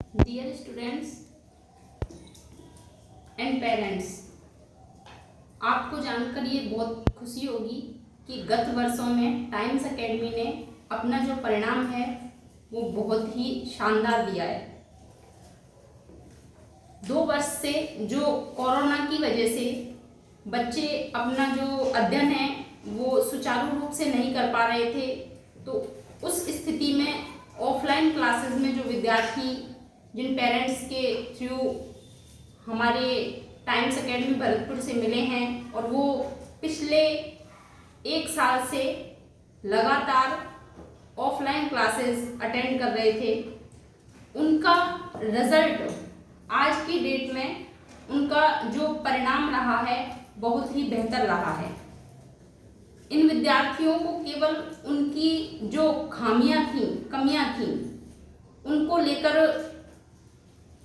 Dear students and parents, आपको जानकर ये बहुत खुशी होगी कि गत वर्षों में टाइम्स एकेडमी ने अपना जो परिणाम है वो बहुत ही शानदार दिया है। 2 वर्ष से जो कोरोना की वजह से बच्चे अपना जो अध्ययन है वो सुचारू रूप से नहीं कर पा रहे थे, तो उस स्थिति में ऑफलाइन क्लासेस में जो विद्यार्थी जिन पेरेंट्स के थ्रू हमारे टाइम्स एकेडमी भरतपुर से मिले हैं और वो पिछले 1 साल से लगातार ऑफलाइन क्लासेस अटेंड कर रहे थे, उनका रिजल्ट आज की डेट में उनका जो परिणाम रहा है बहुत ही बेहतर रहा है। इन विद्यार्थियों को केवल उनकी जो कमियां थी उनको लेकर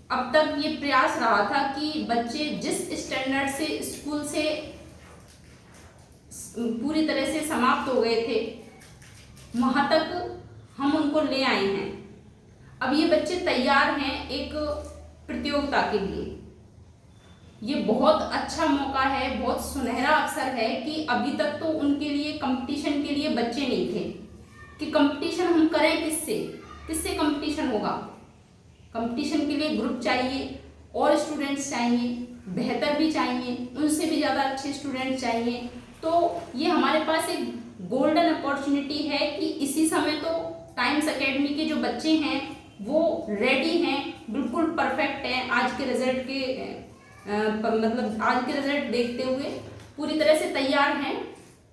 अब तक ये प्रयास रहा था कि बच्चे जिस स्टैंडर्ड से स्कूल से पूरी तरह से समाप्त हो गए थे वहाँ तक हम उनको ले आए हैं। अब ये बच्चे तैयार हैं एक प्रतियोगिता के लिए। ये बहुत अच्छा मौका है, बहुत सुनहरा अवसर है कि अभी तक तो उनके लिए कंपटीशन के लिए बच्चे नहीं थे कि कंपटीशन हम करें किससे कंपटीशन होगा। कंपटीशन के लिए ग्रुप चाहिए और स्टूडेंट्स चाहिए, बेहतर भी चाहिए, उनसे भी ज़्यादा अच्छे स्टूडेंट्स चाहिए। तो ये हमारे पास एक गोल्डन अपॉर्चुनिटी है कि इसी समय तो टाइम्स एकेडमी के जो बच्चे हैं वो रेडी हैं, बिल्कुल परफेक्ट हैं। आज के रिजल्ट आज के रिजल्ट देखते हुए पूरी तरह से तैयार हैं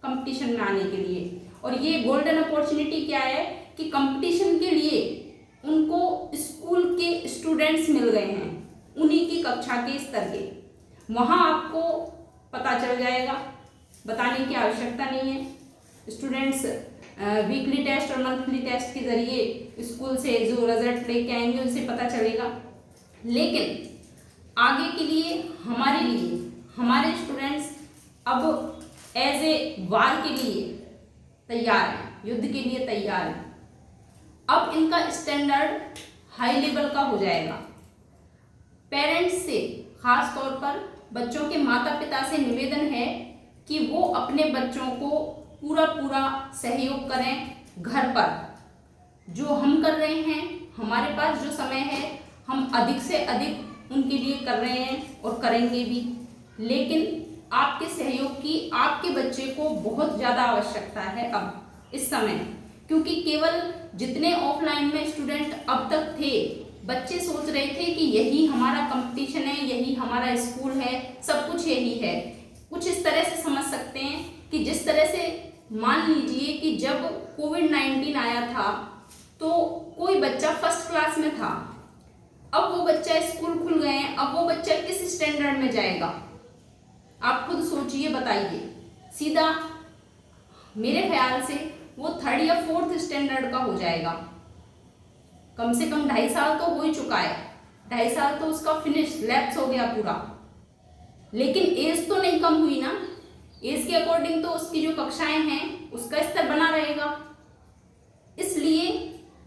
कंपटीशन में आने के लिए। और ये गोल्डन अपॉर्चुनिटी क्या है कि कंपटीशन के लिए उनको स्कूल के स्टूडेंट्स मिल गए हैं, उन्हीं की कक्षा के स्तर के। वहाँ आपको पता चल जाएगा, बताने की आवश्यकता नहीं है। स्टूडेंट्स वीकली टेस्ट और मंथली टेस्ट के जरिए स्कूल से जो रिजल्ट लेके आएंगे उनसे पता चलेगा। लेकिन आगे के लिए हमारे स्टूडेंट्स अब एज ए वार के लिए तैयार हैं, युद्ध के लिए तैयार हैं। अब इनका स्टैंडर्ड हाई लेवल का हो जाएगा। पेरेंट्स से, खास तौर पर बच्चों के माता पिता से निवेदन है कि वो अपने बच्चों को पूरा सहयोग करें। घर पर जो हम कर रहे हैं, हमारे पास जो समय है हम अधिक से अधिक उनके लिए कर रहे हैं और करेंगे भी, लेकिन आपके सहयोग की आपके बच्चे को बहुत ज़्यादा आवश्यकता है अब इस समय। क्योंकि केवल जितने ऑफलाइन में स्टूडेंट अब तक थे, बच्चे सोच रहे थे कि यही हमारा कंपटीशन है, यही हमारा स्कूल है, सब कुछ यही है। कुछ इस तरह से समझ सकते हैं कि जिस तरह से मान लीजिए कि जब कोविड-19 आया था तो कोई बच्चा फर्स्ट क्लास में था, अब वो बच्चा स्कूल खुल गए हैं, अब वो बच्चा किस स्टैंडर्ड में जाएगा? आप खुद सोचिए, बताइए। सीधा मेरे ख्याल से वो 3rd या 4th स्टैंडर्ड का हो जाएगा। कम से कम 2.5 साल तो हो ही चुका है, 2.5 साल तो उसका फिनिश लैप्स हो गया पूरा। लेकिन एज तो नहीं कम हुई ना, एज के अकॉर्डिंग तो उसकी जो कक्षाएं हैं उसका स्तर बना रहेगा। इसलिए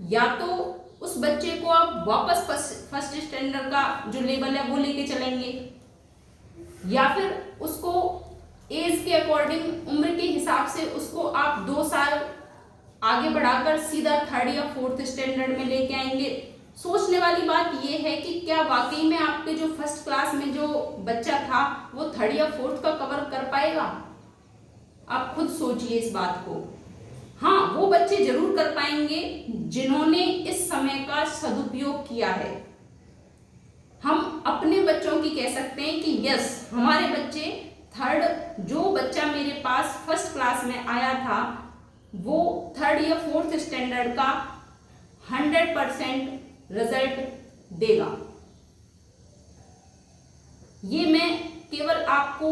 या तो उस बच्चे को आप वापस फर्स्ट स्टैंडर्ड का जो लेवल है वो लेके चलेंगे, या फिर उसको एज के अकॉर्डिंग, उम्र के हिसाब से उसको आप 2 साल आगे बढ़ाकर सीधा 3rd या 4th स्टैंडर्ड में लेके आएंगे। सोचने वाली बात यह है कि क्या वाकई में आपके जो फर्स्ट क्लास में जो बच्चा था वो 3rd या 4th का कवर कर पाएगा? आप खुद सोचिए इस बात को। हाँ, वो बच्चे जरूर कर पाएंगे जिन्होंने इस समय का सदुपयोग किया है। हम अपने बच्चों की कह सकते हैं कि यस, हमारे बच्चे जो बच्चा मेरे पास फर्स्ट क्लास में आया था वो 3rd या 4th स्टैंडर्ड का 100% रिजल्ट देगा। ये मैं केवल आपको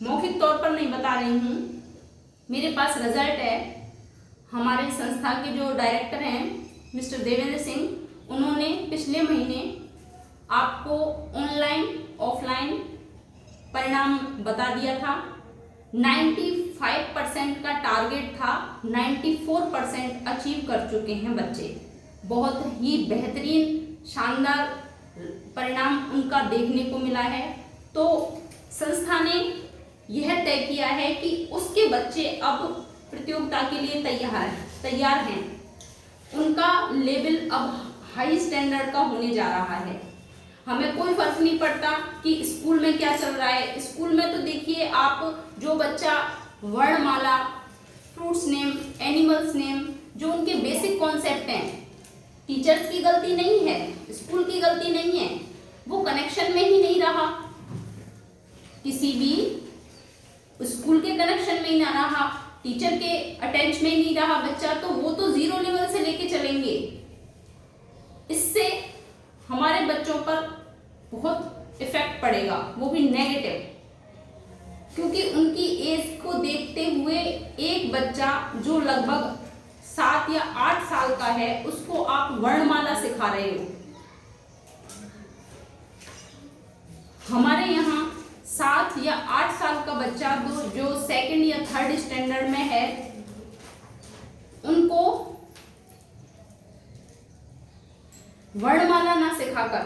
मौखिक तौर पर नहीं बता रही हूँ, मेरे पास रिजल्ट है। हमारे संस्था के जो डायरेक्टर हैं मिस्टर देवेंद्र सिंह, उन्होंने पिछले महीने आपको ऑनलाइन ऑफलाइन परिणाम बता दिया था। 95% का टारगेट था, 94% अचीव कर चुके हैं बच्चे। बहुत ही बेहतरीन शानदार परिणाम उनका देखने को मिला है। तो संस्था ने यह तय किया है कि उसके बच्चे अब प्रतियोगिता के लिए तैयार हैं। उनका लेवल अब हाई स्टैंडर्ड का होने जा रहा है। हमें कोई फर्क नहीं पड़ता कि स्कूल में क्या चल रहा है। स्कूल में तो देखिए आप, जो बच्चा वर्णमाला, फ्रूट्स नेम, एनिमल्स नेम, जो उनके बेसिक कॉन्सेप्ट हैं, टीचर्स की गलती नहीं है, स्कूल की गलती नहीं है, वो कनेक्शन में ही नहीं रहा, किसी भी स्कूल के कनेक्शन में ही ना रहा, टीचर के अटैच में ही नहीं रहा बच्चा, तो वो तो जीरो लेवल से लेके चलेंगे। इससे हमारे बच्चों पर बहुत इफेक्ट पड़ेगा, वो भी नेगेटिव, क्योंकि उनकी एज को देखते हुए एक बच्चा जो लगभग 7 या 8 साल का है, उसको आप वर्णमाला सिखा रहे हो। हमारे यहाँ 7 या 8 साल का बच्चा जो 2nd या 3rd स्टैंडर्ड में है, उनको वर्णमाला ना सिखाकर,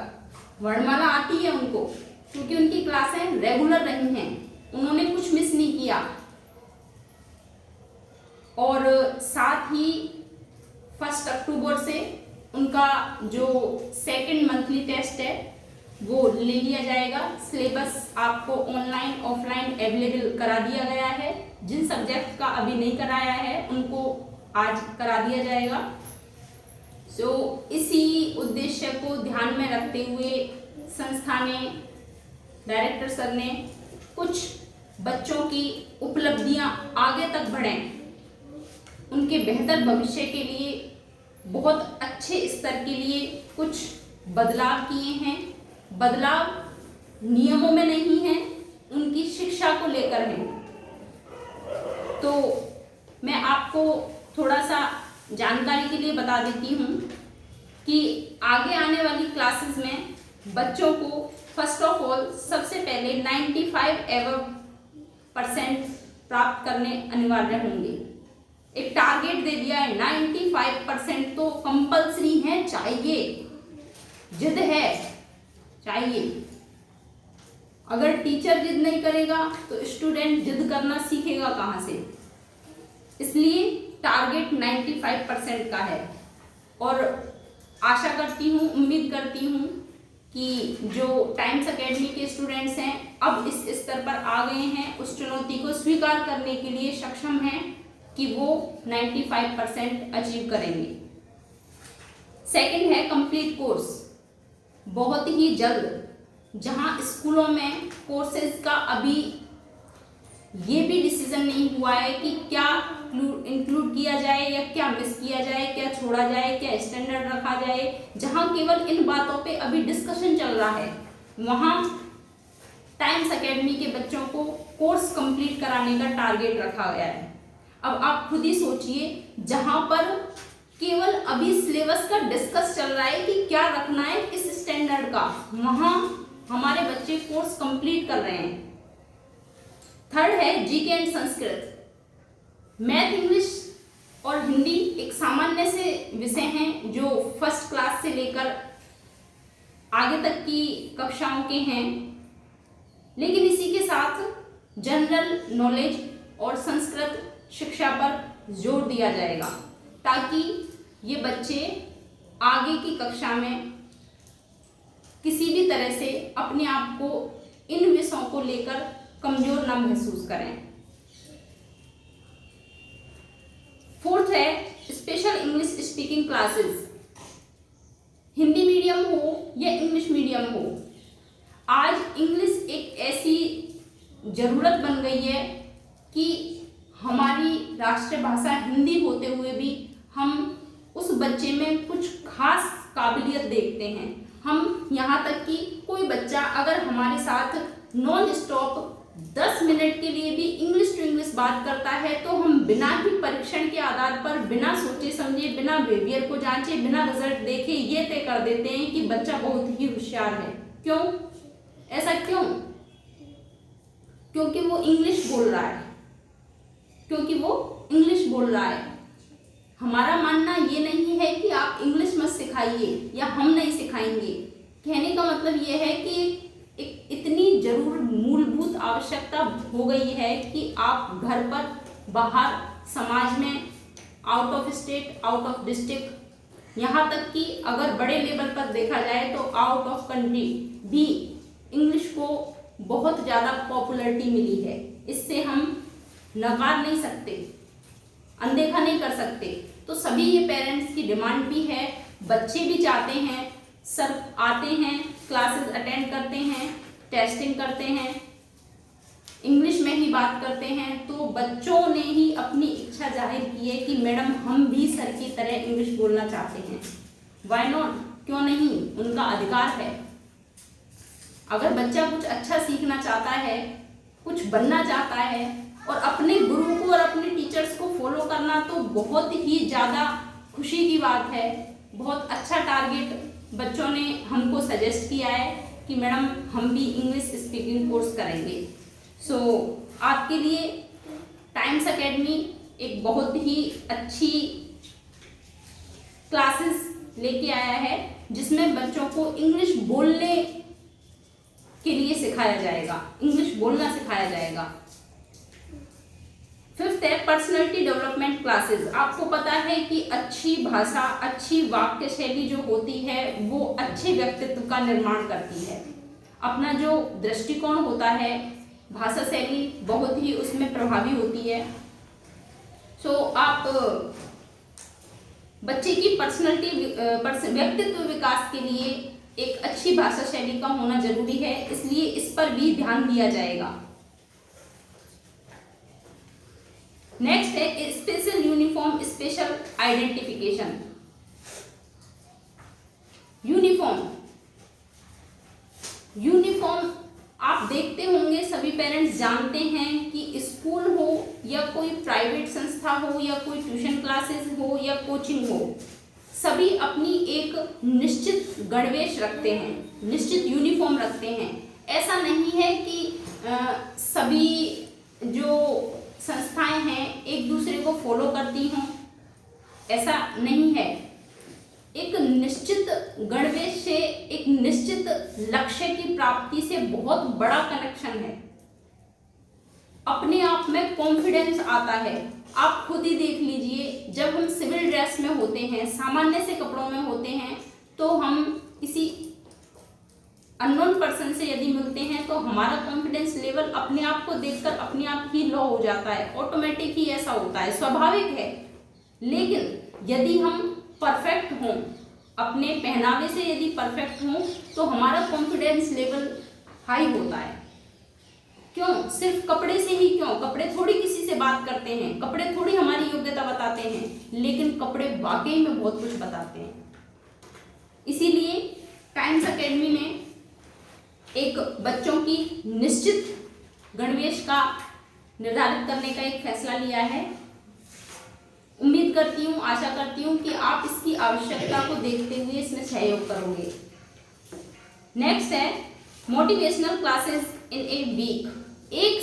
वर्णमाला आती है उनको, क्योंकि उनकी क्लासें रेगुलर रही हैं, उन्होंने कुछ मिस नहीं किया। और साथ ही 1 अक्टूबर से उनका जो 2nd मंथली टेस्ट है वो ले लिया जाएगा। सिलेबस आपको ऑनलाइन ऑफलाइन अवेलेबल करा दिया गया है। जिन सब्जेक्ट का अभी नहीं कराया है उनको आज करा दिया जाएगा। सो इसी उद्देश्य को ध्यान में रखते हुए संस्था ने, डायरेक्टर सर ने कुछ बच्चों की उपलब्धियां आगे तक बढ़ें, उनके बेहतर भविष्य के लिए, बहुत अच्छे स्तर के लिए कुछ बदलाव किए हैं। बदलाव नियमों में नहीं है, उनकी शिक्षा को लेकर है। तो मैं आपको थोड़ा सा जानकारी के लिए बता देती हूँ कि आगे आने वाली क्लासेस में बच्चों को फर्स्ट ऑफ ऑल सबसे पहले 95% प्राप्त करने अनिवार्य होंगे। एक टारगेट दे दिया है, 95% तो कंपल्सरी है, चाहिए, जिद है, चाहिए। अगर टीचर जिद नहीं करेगा तो स्टूडेंट जिद करना सीखेगा कहाँ से? इसलिए टारगेट 95% का है। और आशा करती हूँ, उम्मीद करती हूँ कि जो टाइम्स एकेडमी के स्टूडेंट्स हैं अब इस स्तर पर आ गए हैं, उस चुनौती को स्वीकार करने के लिए सक्षम हैं कि वो 95% अचीव करेंगे। सेकंड है कंप्लीट कोर्स। बहुत ही जल्द, जहां स्कूलों में कोर्सेज का अभी ये भी डिसीजन नहीं हुआ है कि क्या इंक्लूड किया जाए या क्या मिस किया जाए, क्या छोड़ा जाए, क्या स्टैंडर्ड रखा जाए, जहां केवल इन बातों पे अभी डिस्कशन चल रहा है, वहां टाइम्स एकेडमी के बच्चों को कोर्स कंप्लीट कराने का टारगेट रखा गया है। अब आप खुद ही सोचिए, जहां पर केवल अभी सिलेबस का डिस्कस चल रहा है कि क्या रखना है किस स्टैंडर्ड का, वहां हमारे बच्चे कोर्स कंप्लीट कर रहे हैं। थर्ड है GK and Sanskrit. Math, English और हिंदी एक सामान्य से विषय हैं जो फर्स्ट क्लास से लेकर आगे तक की कक्षाओं के हैं, लेकिन इसी के साथ जनरल नॉलेज और संस्कृत शिक्षा पर जोर दिया जाएगा ताकि ये बच्चे आगे की कक्षा में किसी भी तरह से अपने आप को इन विषयों को लेकर कमजोर ना महसूस करें। फोर्थ है special English speaking classes. Hindi medium हो या इंग्लिश मीडियम हो, आज इंग्लिश एक ऐसी जरूरत बन गई है कि हमारी राष्ट्रीय भाषा हिंदी होते हुए भी हम उस बच्चे में कुछ खास काबिलियत देखते हैं। हम यहाँ तक कि कोई बच्चा अगर हमारे साथ नॉन स्टॉप 10 मिनट के लिए भी इंग्लिश टू इंग्लिश बात करता है तो हम बिना ही परीक्षण के आधार पर, बिना सोचे समझे, बिना बिहेवियर को जांचे, बिना रिजल्ट देखे ये तय कर देते हैं कि बच्चा बहुत ही होशियार है। क्यों? ऐसा क्यों? क्योंकि वो इंग्लिश बोल रहा है, क्योंकि वो इंग्लिश बोल रहा है। हमारा मानना ये नहीं है कि आप इंग्लिश मत सिखाइए या हम नहीं सिखाएंगे। कहने का मतलब ये है कि एक इतनी जरूर मूलभूत आवश्यकता हो गई है कि आप घर पर, बाहर, समाज में, out of state, out of district, यहाँ तक कि अगर बड़े लेवल पर देखा जाए तो आउट ऑफ कंट्री भी इंग्लिश को बहुत ज़्यादा पॉपुलैरिटी मिली है। इससे हम नकार नहीं सकते, अनदेखा नहीं कर सकते। तो सभी ये पेरेंट्स की डिमांड भी है, बच्चे भी चाहते हैं, सर आते हैं, क्लासेस अटेंड करते हैं, टेस्टिंग करते हैं, इंग्लिश में ही बात करते हैं। तो बच्चों ने ही अपनी इच्छा जाहिर की है कि मैडम हम भी सर की तरह इंग्लिश बोलना चाहते हैं। व्हाई नॉट, क्यों नहीं, उनका अधिकार है। अगर बच्चा कुछ अच्छा सीखना चाहता है, कुछ बनना चाहता है और अपने गुरु को और अपने टीचर्स को फॉलो करना, तो बहुत ही ज़्यादा खुशी की बात है। बहुत अच्छा टारगेट बच्चों ने हमको सजेस्ट किया है कि मैडम हम भी इंग्लिश स्पीकिंग कोर्स करेंगे। सो आपके लिए टाइम्स एकेडमी एक बहुत ही अच्छी क्लासेस लेके आया है, जिसमें बच्चों को इंग्लिश बोलने के लिए सिखाया जाएगा, इंग्लिश बोलना सिखाया जाएगा। फिफ्थ है पर्सनैलिटी डेवलपमेंट क्लासेस। आपको पता है कि अच्छी भाषा, अच्छी वाक्य शैली जो होती है वो अच्छे व्यक्तित्व का निर्माण करती है। अपना जो दृष्टिकोण होता है, भाषा शैली बहुत ही उसमें प्रभावी होती है। सो आप बच्चे की पर्सनैलिटी, व्यक्तित्व विकास के लिए एक अच्छी भाषा शैली का होना जरूरी है, इसलिए इस पर भी ध्यान दिया जाएगा। नेक्स्ट है special uniform special identification. Uniform आप देखते होंगे, सभी पेरेंट्स जानते हैं कि स्कूल हो या कोई प्राइवेट संस्था हो या कोई ट्यूशन क्लासेस हो या कोचिंग हो, सभी अपनी एक निश्चित गणवेश रखते हैं, निश्चित यूनिफॉर्म रखते हैं। ऐसा नहीं है कि सभी जो संस्थाएं हैं एक दूसरे को फॉलो करती हों, ऐसा नहीं है। एक निश्चित गणवेश से, एक निश्चित लक्ष्य की प्राप्ति से बहुत बड़ा कनेक्शन है। अपने आप में कॉन्फिडेंस आता है। आप खुद ही देख लीजिए, जब हम सिविल ड्रेस में होते हैं, सामान्य से कपड़ों में होते हैं, तो हम किसी अननोन पर्सन से यदि मिलते हैं तो हमारा कॉन्फिडेंस लेवल अपने आप को देखकर अपने आप ही लो हो जाता है, ऑटोमेटिक ही ऐसा होता है, स्वाभाविक है। लेकिन यदि हम परफेक्ट हों, अपने पहनावे से यदि परफेक्ट हों, तो हमारा कॉन्फिडेंस लेवल हाई होता है। क्यों? सिर्फ कपड़े से ही क्यों? कपड़े थोड़ी किसी से बात करते हैं, कपड़े थोड़ी हमारी योग्यता बताते हैं, लेकिन कपड़े वाकई में बहुत कुछ बताते हैं। इसीलिए टाइम्स एकेडमी ने एक बच्चों की निश्चित गणवेश का निर्धारित करने का एक फैसला लिया है। उम्मीद करती हूँ, आशा करती हूँ कि आप इसकी आवश्यकता को देखते हुए इसमें सहयोग करोगे। नेक्स्ट है motivational classes in a week. एक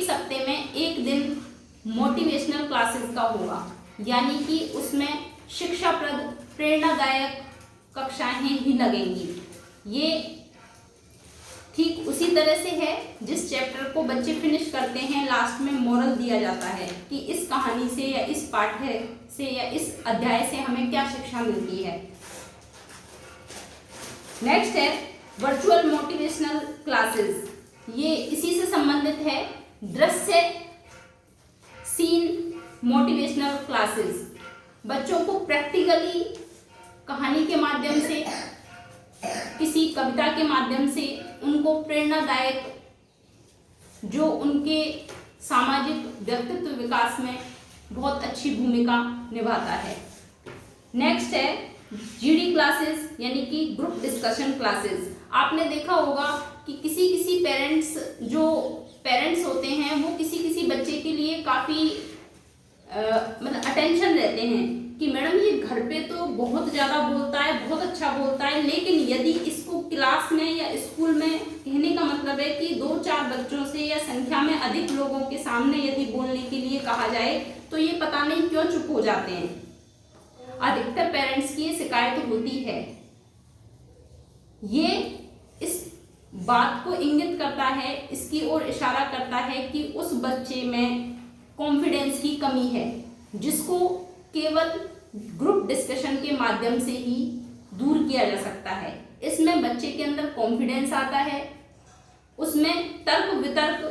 सप्ते में एक दिन मोटिवेशनल क्लासेस का होगा, यानी कि उसमें शिक्षाप्रद, प्रेरणादायक कक्षाएं ही लगेंगी। ये ठीक उसी तरह से है जिस चैप्टर को बच्चे फिनिश करते हैं, लास्ट में मोरल दिया जाता है कि इस कहानी से या इस पाठ्य से या इस अध्याय से हमें क्या शिक्षा मिलती है। नेक्स्ट है वर्चुअल मोटिवेशनल क्लासेस। ये इसी से संबंधित है, दृश्य सीन मोटिवेशनल क्लासेस। बच्चों को प्रैक्टिकली कहानी के माध्यम से, किसी कविता के माध्यम से उनको प्रेरणादायक, जो उनके सामाजिक व्यक्तित्व विकास में बहुत अच्छी भूमिका निभाता है। नेक्स्ट है जीडी क्लासेस, यानी कि ग्रुप डिस्कशन क्लासेस। आपने देखा होगा कि किसी पेरेंट्स होते हैं, वो किसी बच्चे के लिए काफ़ी मतलब अटेंशन रहते हैं कि मैडम ये घर पे तो बहुत ज़्यादा बोलता है, बहुत अच्छा बोलता है, लेकिन यदि इसको क्लास में या स्कूल में, कहने का मतलब है कि 2-4 बच्चों से या संख्या में अधिक लोगों के सामने यदि बोलने के लिए कहा जाए तो ये पता नहीं क्यों चुप हो जाते हैं। अधिकतर पेरेंट्स की ये शिकायत होती है। ये इस बात को इंगित करता है, इसकी ओर इशारा करता है कि उस बच्चे में कॉन्फिडेंस की कमी है, जिसको केवल ग्रुप डिस्कशन के माध्यम से ही दूर किया जा सकता है। इसमें बच्चे के अंदर कॉन्फिडेंस आता है, उसमें तर्क वितर्क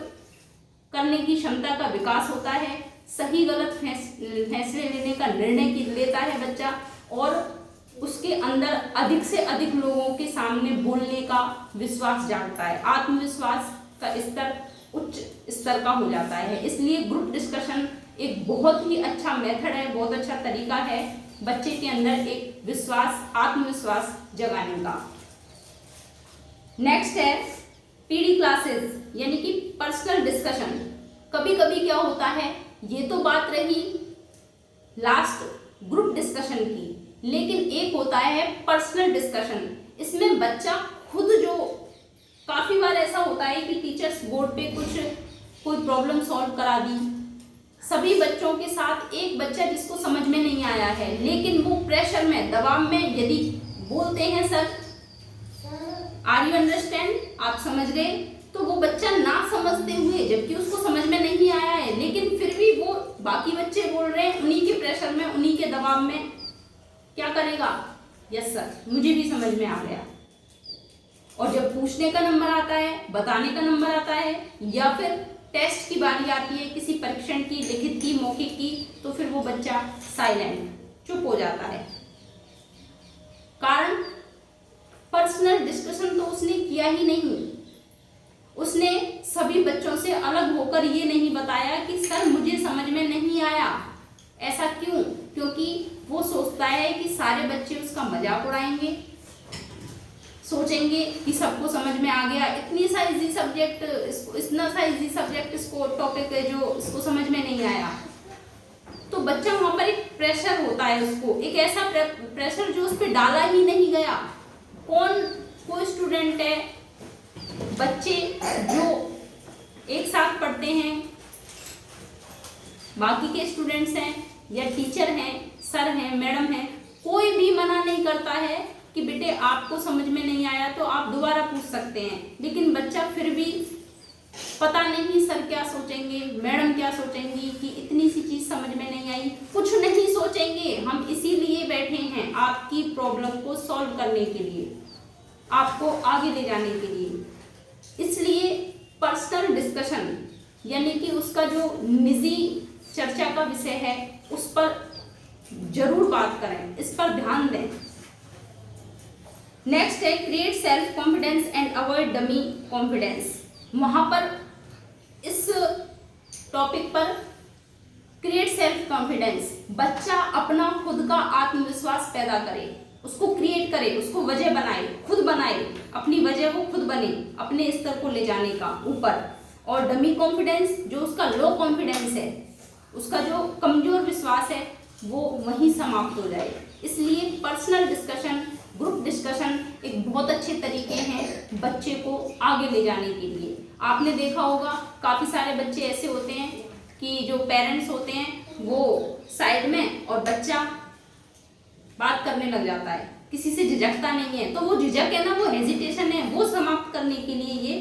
करने की क्षमता का विकास होता है, सही गलत फैसले लेने का निर्णय लेता है बच्चा, और उसके अंदर अधिक से अधिक लोगों के सामने बोलने का विश्वास जागता है, आत्मविश्वास का स्तर उच्च स्तर का हो जाता है। इसलिए ग्रुप डिस्कशन एक बहुत ही अच्छा मेथड है, बहुत अच्छा तरीका है बच्चे के अंदर एक विश्वास, आत्मविश्वास जगाने का। नेक्स्ट है पीडी क्लासेस, यानी कि पर्सनल डिस्कशन। कभी कभी क्या होता है, ये तो बात रही लास्ट ग्रुप डिस्कशन की, लेकिन एक होता है पर्सनल डिस्कशन। इसमें बच्चा खुद, जो काफी बार ऐसा होता है कि टीचर्स बोर्ड पे कोई प्रॉब्लम सॉल्व करा दी, सभी बच्चों के साथ एक बच्चा जिसको समझ में नहीं आया है, लेकिन वो प्रेशर में, दबाव में यदि बोलते हैं सर आर यू अंडरस्टैंड, आप समझ गए, तो वो बच्चा ना समझते हुए, जबकि उसको समझ में नहीं आया है, लेकिन फिर भी वो बाकी बच्चे बोल रहे हैं, उन्हीं के प्रेशर में, उन्हीं के दबाव में क्या करेगा, यस सर मुझे भी समझ में आ गया। और जब पूछने का नंबर आता है, बताने का नंबर आता है, या फिर टेस्ट की बारी आती है, किसी परीक्षण की, लिखित की, मौखिक की, तो फिर वो बच्चा साइलेंट, चुप हो जाता है। कारण पर्सनल डिस्कशन तो उसने किया ही नहीं, उसने सभी बच्चों से अलग होकर ये नहीं बताया कि सर मुझे समझ में नहीं आया। ऐसा क्यों? क्योंकि वो सोचता है कि सारे बच्चे उसका मजाक उड़ाएंगे, सोचेंगे कि सबको समझ में आ गया, इतना सा इजी सब्जेक्ट इसको टॉपिक है जो इसको समझ में नहीं आया। तो बच्चा वहां पर एक प्रेशर होता है, उसको एक ऐसा प्रेशर जो उस पर डाला ही नहीं गया। कोई स्टूडेंट है, बच्चे जो एक साथ पढ़ते हैं, बाकी के स्टूडेंट्स हैं या टीचर हैं, सर हैं, मैडम हैं, कोई भी मना नहीं करता है कि बेटे आपको समझ में नहीं आया तो आप दोबारा पूछ सकते हैं, लेकिन बच्चा फिर भी पता नहीं सर क्या सोचेंगे, मैडम क्या सोचेंगी कि इतनी सी चीज समझ में नहीं आई। कुछ नहीं सोचेंगे, हम इसीलिए बैठे हैं आपकी प्रॉब्लम को सॉल्व करने के लिए, आपको आगे ले जाने के लिए। इसलिए पर्सनल डिस्कशन यानी कि उसका जो निजी चर्चा का विषय है उस पर जरूर बात करें, इस पर ध्यान दें। नेक्स्ट है create self confidence and avoid dummy confidence. वहां पर इस टॉपिक पर क्रिएट सेल्फ कॉन्फिडेंस, बच्चा अपना खुद का आत्मविश्वास पैदा करे, उसको क्रिएट करे, उसको वजह बनाए, खुद बनाए, अपनी वजह वो खुद बने, अपने स्तर को ले जाने का ऊपर। और डमी कॉन्फिडेंस जो उसका लो कॉन्फिडेंस है, उसका जो कमजोर विश्वास है, वो वहीं समाप्त हो जाए। इसलिए पर्सनल डिस्कशन, ग्रुप डिस्कशन एक बहुत अच्छे तरीके हैं बच्चे को आगे ले जाने के लिए। आपने देखा होगा काफ़ी सारे बच्चे ऐसे होते हैं कि जो पेरेंट्स होते हैं वो साइड में और बच्चा बात करने लग जाता है, किसी से झिझकता नहीं है। तो वो झिझक है ना, वो हेजिटेशन है, वो समाप्त करने के लिए ये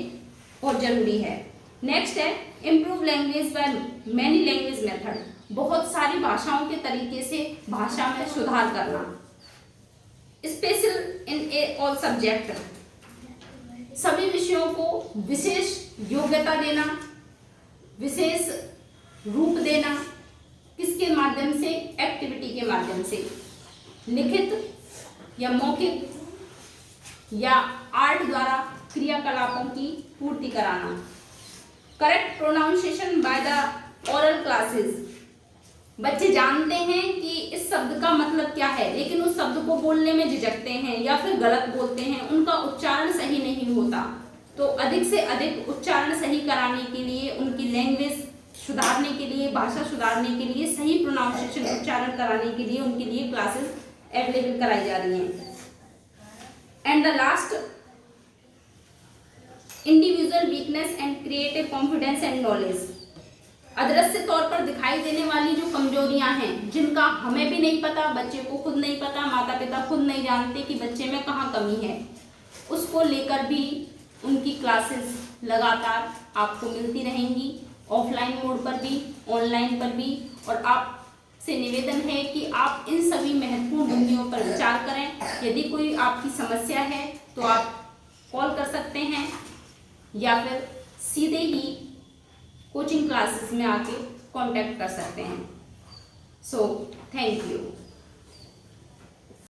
बहुत जरूरी है। नेक्स्ट है improve language by many language method, बहुत सारी भाषाओं के तरीके से भाषा में सुधार करना। स्पेशल इन ऑल सब्जेक्ट, सभी विषयों को विशेष योग्यता देना, विशेष रूप देना, किसके माध्यम से? एक्टिविटी के माध्यम से, लिखित या मौखिक या आर्ट द्वारा क्रियाकलापों की पूर्ति कराना। Correct pronunciation by the oral classes, बच्चे जानते हैं कि इस शब्द का मतलब क्या है, लेकिन उस शब्द को बोलने में झिझकते हैं या फिर गलत बोलते हैं, उनका उच्चारण सही नहीं होता। तो अधिक से अधिक उच्चारण सही कराने के लिए, उनकी लैंग्वेज सुधारने के लिए, भाषा सुधारने के लिए, सही प्रोनाउंसिएशन उच्चारण कराने के लिए उनके लिए क्लासेस अवेलेबल कराई जा रही हैं। And the last, individual weakness and creative confidence and knowledge. अदृश्य तौर पर दिखाई देने वाली जो कमजोरियां हैं, जिनका हमें भी नहीं पता, बच्चे को खुद नहीं पता, माता पिता खुद नहीं जानते कि बच्चे में कहाँ कमी है, उसको लेकर भी उनकी क्लासेस लगातार आपको मिलती रहेंगी, ऑफलाइन मोड पर भी, ऑनलाइन पर भी। और आपसे निवेदन है कि आप इन सभी महत्वपूर्ण बिंदुओं पर विचार करें। यदि कोई आपकी समस्या है तो आप कॉल कर सकते हैं या फिर सीधे ही कोचिंग क्लासेस में आके कांटेक्ट कर सकते हैं। So thank you.